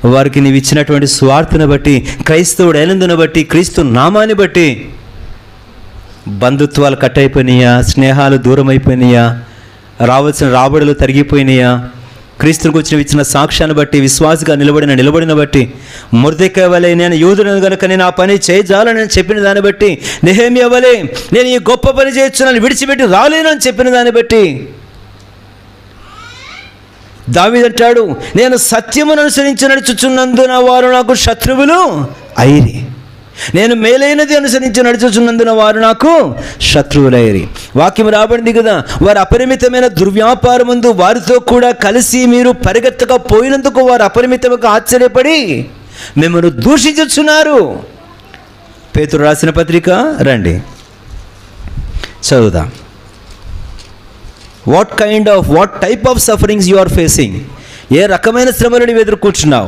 వారికి నీవు ఇచ్చినటువంటి స్వార్థను బట్టి, క్రైస్తవుడు అయినందును బట్టి, క్రీస్తు నామాన్ని బట్టి బంధుత్వాలు కట్ అయిపోయినాయా, స్నేహాలు దూరం అయిపోయినాయా, రావాల్సిన రాబడులు తరిగిపోయినాయా, క్రీస్తునికి వచ్చిన ఇచ్చిన సాక్ష్యాన్ని బట్టి, విశ్వాసగా నిలబడిన బట్టి, మొర్దెకై వలె నేను యూదుడను గనుక నేను ఆ పని చేయజాలని చెప్పిన దాన్ని బట్టి, నెహెమ్యా వలె నేను ఈ గొప్ప పని చేయొచ్చునని విడిచిపెట్టి రాలేనని చెప్పిన దాన్ని బట్టి, దావీదు అంటాడు, నేను సత్యమును అనుసరించి నడుచుచున్నందున వారు నాకు శత్రువులు అయిరి. నేను మేలైనది అనుసరించి నడుచుచున్నందున వారు నాకు శత్రువులైరి. వాక్యం రాబడింది కదా, వారు అపరిమితమైన దుర్వ్యాపారమందు వారితో కూడా కలిసి మీరు పరిగెత్తకపోయినందుకు వారు అపరిమితంగా ఆశ్చర్యపడి మిమ్మల్ని దూషించుచున్నారు. పేతురు రాసిన పత్రిక రండి చదువుదాం. What type of sufferings you are facing? ఏ రకమైన శ్రమలను ఎదుర్కొంటున్నావు?